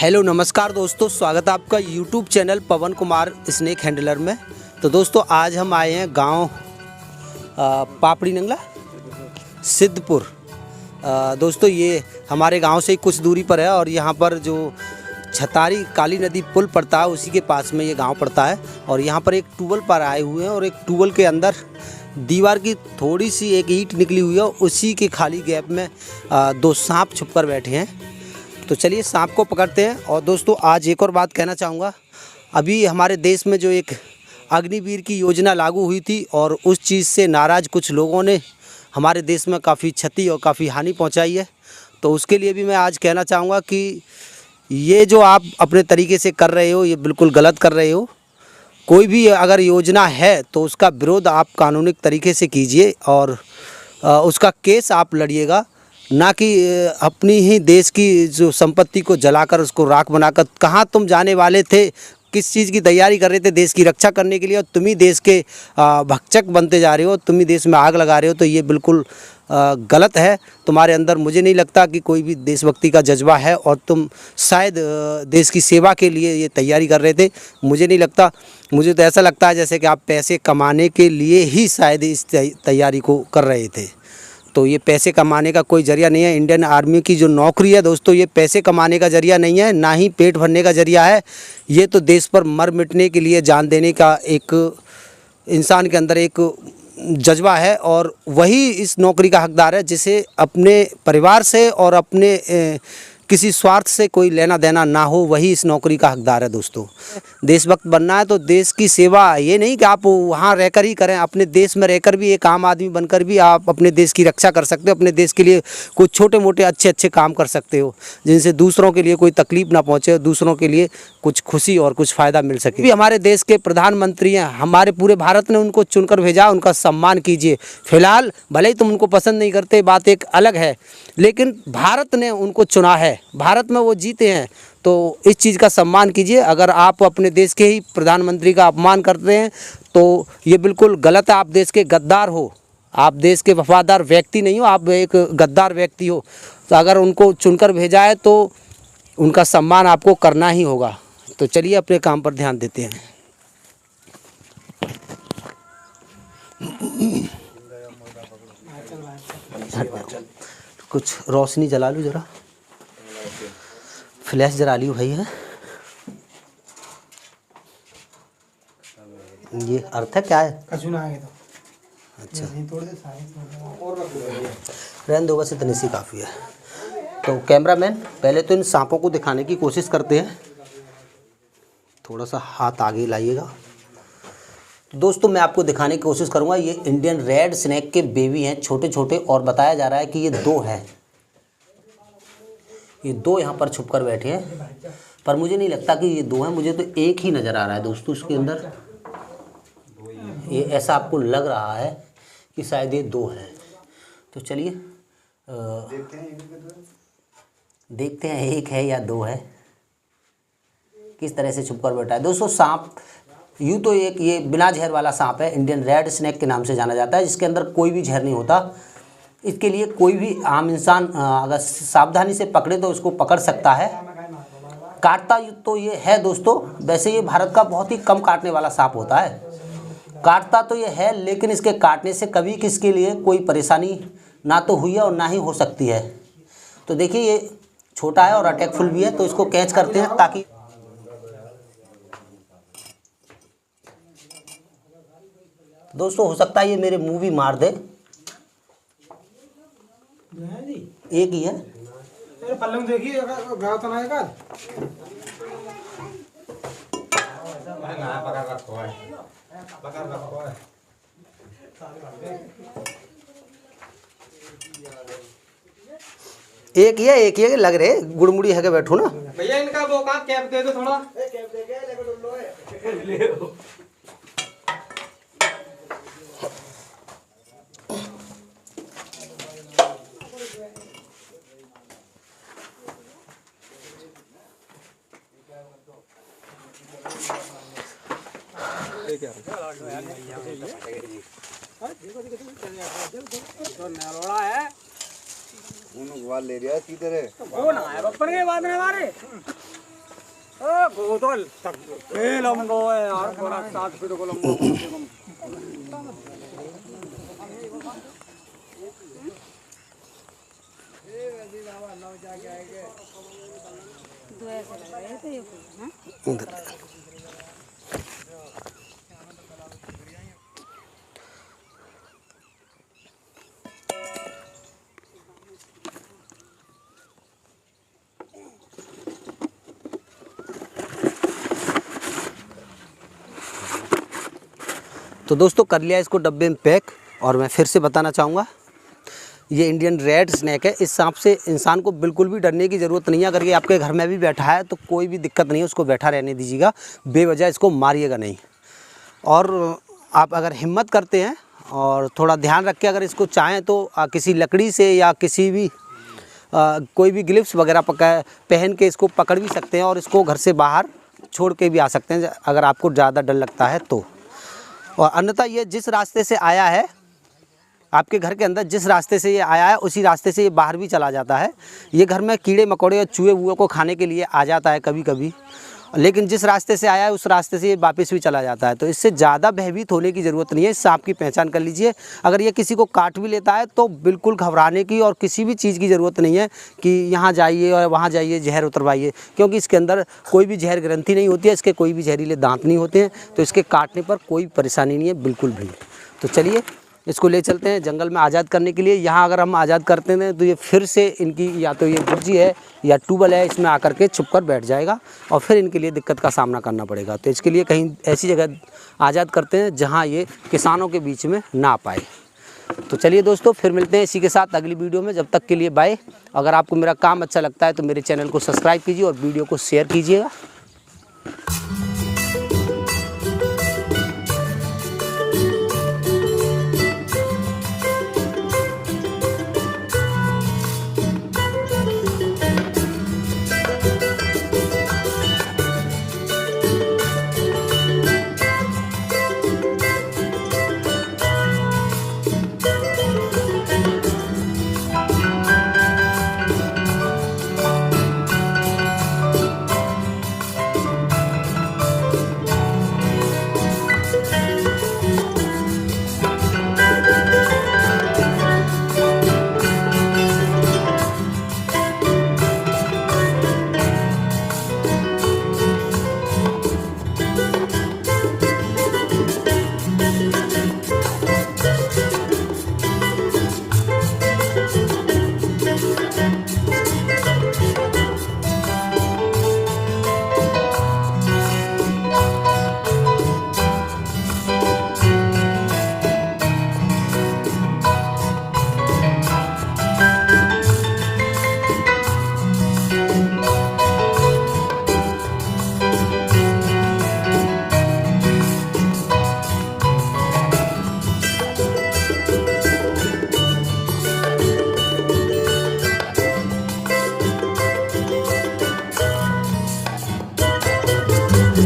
Hello नमस्कार दोस्तों, स्वागत है आपका यूट्यूब चैनल पवन कुमार स्नेक हैंडलर में। तो दोस्तों आज हम आए हैं गांव पापड़ी नंगला सिद्धपुर। दोस्तों ये हमारे गांव से ही कुछ दूरी पर है और यहाँ पर जो छतारी काली नदी पुल पड़ता है उसी के पास में ये गांव पड़ता है। और यहाँ पर एक ट्यूबवेल पर आए हुए हैं और एक ट्यूबवेल के अंदर दीवार की थोड़ी सी एक ईंट निकली हुई है, उसी के खाली गैप में दो सांप छुप कर बैठे हैं। तो चलिए सांप को पकड़ते हैं। और दोस्तों आज एक और बात कहना चाहूँगा, अभी हमारे देश में जो एक अग्निवीर की योजना लागू हुई थी और उस चीज़ से नाराज़ कुछ लोगों ने हमारे देश में काफ़ी क्षति और काफ़ी हानि पहुंचाई है। तो उसके लिए भी मैं आज कहना चाहूँगा कि ये जो आप अपने तरीके से कर रहे हो ये बिल्कुल गलत कर रहे हो। कोई भी अगर योजना है तो उसका विरोध आप कानूनिक तरीके से कीजिए और उसका केस आप लड़िएगा, ना कि अपनी ही देश की जो संपत्ति को जलाकर उसको राख बनाकर। कहाँ तुम जाने वाले थे, किस चीज़ की तैयारी कर रहे थे देश की रक्षा करने के लिए, और तुम ही देश के भक्षक बनते जा रहे हो, तुम ही देश में आग लगा रहे हो। तो ये बिल्कुल गलत है तुम्हारे अंदर। मुझे नहीं लगता कि कोई भी देशभक्ति का जज्बा है और तुम शायद देश की सेवा के लिए ये तैयारी कर रहे थे। मुझे नहीं लगता, मुझे तो ऐसा लगता है जैसे कि आप पैसे कमाने के लिए ही शायद इस तैयारी को कर रहे थे। तो ये पैसे कमाने का कोई ज़रिया नहीं है। इंडियन आर्मी की जो नौकरी है दोस्तों, ये पैसे कमाने का ज़रिया नहीं है, ना ही पेट भरने का ज़रिया है। ये तो देश पर मर मिटने के लिए जान देने का एक इंसान के अंदर एक जज्बा है, और वही इस नौकरी का हकदार है जिसे अपने परिवार से और अपने किसी स्वार्थ से कोई लेना देना ना हो, वही इस नौकरी का हकदार है। दोस्तों देशभक्त बनना है तो देश की सेवा ये नहीं कि आप वहाँ रहकर ही करें, अपने देश में रहकर भी एक आम आदमी बनकर भी आप अपने देश की रक्षा कर सकते हो। अपने देश के लिए कुछ छोटे मोटे अच्छे काम कर सकते हो जिनसे दूसरों के लिए कोई तकलीफ ना पहुँचे, दूसरों के लिए कुछ खुशी और कुछ फ़ायदा मिल सके। भी हमारे देश के प्रधानमंत्री हैं, हमारे पूरे भारत ने उनको चुनकर भेजा, उनका सम्मान कीजिए। फिलहाल भले ही तुम उनको पसंद नहीं करते, बात एक अलग है, लेकिन भारत ने उनको चुना है, भारत में वो जीते हैं, तो इस चीज़ का सम्मान कीजिए। अगर आप अपने देश के ही प्रधानमंत्री का अपमान करते हैं तो ये बिल्कुल गलत है। आप देश के गद्दार हो, आप देश के वफादार व्यक्ति नहीं हो, आप एक गद्दार व्यक्ति हो। तो अगर उनको चुनकर भेजा है तो उनका सम्मान आपको करना ही होगा। तो चलिए अपने काम पर ध्यान देते हैं। कुछ रोशनी जला लूँ ज़रा, फ्लैश जला ली भाई है। ये अर्थ है क्या है? अच्छा रहने दो, बस इतनी सी काफ़ी है। तो कैमरामैन पहले तो इन सांपों को दिखाने की कोशिश करते हैं, थोड़ा सा हाथ आगे लाइएगा। तो दोस्तों मैं आपको दिखाने की कोशिश करूंगा, ये इंडियन रेड स्नेक के बेबी हैं, छोटे छोटे, और बताया जा रहा है कि ये दो हैं, ये दो यहाँ पर छुप कर बैठे हैं, पर मुझे नहीं लगता कि ये दो हैं, मुझे तो एक ही नज़र आ रहा है दोस्तों इसके अंदर। ये ऐसा आपको लग रहा है कि शायद ये दो हैं। तो चलिए देखते हैं एक है या दो है, किस तरह से छुप कर बैठा है। दोस्तों सांप यूँ तो एक ये बिना जहर वाला सांप है, इंडियन रेड स्नेक के नाम से जाना जाता है, जिसके अंदर कोई भी जहर नहीं होता। इसके लिए कोई भी आम इंसान अगर सावधानी से पकड़े तो इसको पकड़ सकता है। काटता तो ये है दोस्तों, वैसे ये भारत का बहुत ही कम काटने वाला सांप होता है। काटता तो ये है, लेकिन इसके काटने से कभी किसके लिए कोई परेशानी ना तो हुई है और ना ही हो सकती है। तो देखिए ये छोटा है और अटैकफुल भी है, तो इसको कैच करते हैं ताकि दोस्तों हो सकता है ये मेरे मुंह भी मार दे। एक ही है, पल्ले में देखिए गाँव तो नहीं कर एक ही है, एक ही है, लग रहे गुड़मुड़ी है के बैठो ना भैया। इनका वो का कैप दे दो थोड़ा, कैप दे के लेके डुल्लो है। नरोड़ा है उन ले रहा किधर है वो ना है बप्पन के बाद में हमारे गोदल तक ए लंगो है यार, बड़ा 7 फीट को लंगो कम से कम। तो दोस्तों कर लिया इसको डब्बे में पैक। और मैं फिर से बताना चाहूँगा, ये इंडियन रेड स्नैक है। इस सांप से इंसान को बिल्कुल भी डरने की ज़रूरत नहीं है। अगर ये आपके घर में भी बैठा है तो कोई भी दिक्कत नहीं है, उसको बैठा रहने दीजिएगा, बेवजह इसको मारिएगा नहीं। और आप अगर हिम्मत करते हैं और थोड़ा ध्यान रख के अगर इसको चाहें तो किसी लकड़ी से या किसी भी कोई भी ग्लिव्स वगैरह पहन के इसको पकड़ भी सकते हैं और इसको घर से बाहर छोड़ के भी आ सकते हैं अगर आपको ज़्यादा डर लगता है तो। और अन्यथा ये जिस रास्ते से आया है, आपके घर के अंदर जिस रास्ते से ये आया है उसी रास्ते से ये बाहर भी चला जाता है। ये घर में कीड़े मकोड़े और चूहे वूहे को खाने के लिए आ जाता है कभी कभी, लेकिन जिस रास्ते से आया है उस रास्ते से ये वापस भी चला जाता है। तो इससे ज़्यादा भयभीत होने की ज़रूरत नहीं है। इस सांप की पहचान कर लीजिए। अगर ये किसी को काट भी लेता है तो बिल्कुल घबराने की और किसी भी चीज़ की ज़रूरत नहीं है कि यहाँ जाइए और वहाँ जाइए जहर उतरवाइए, क्योंकि इसके अंदर कोई भी जहर ग्रंथि नहीं होती है, इसके कोई भी जहरीले दांत नहीं होते हैं, तो इसके काटने पर कोई परेशानी नहीं है बिल्कुल भी। तो चलिए इसको ले चलते हैं जंगल में आज़ाद करने के लिए। यहाँ अगर हम आज़ाद करते हैं तो ये फिर से इनकी या तो ये गुज्जी है या ट्यूबल है, इसमें आकर के छुप कर बैठ जाएगा और फिर इनके लिए दिक्कत का सामना करना पड़ेगा। तो इसके लिए कहीं ऐसी जगह आज़ाद करते हैं जहाँ ये किसानों के बीच में ना पाए। तो चलिए दोस्तों, फिर मिलते हैं इसी के साथ अगली वीडियो में। जब तक के लिए बाय। अगर आपको मेरा काम अच्छा लगता है तो मेरे चैनल को सब्सक्राइब कीजिए और वीडियो को शेयर कीजिएगा।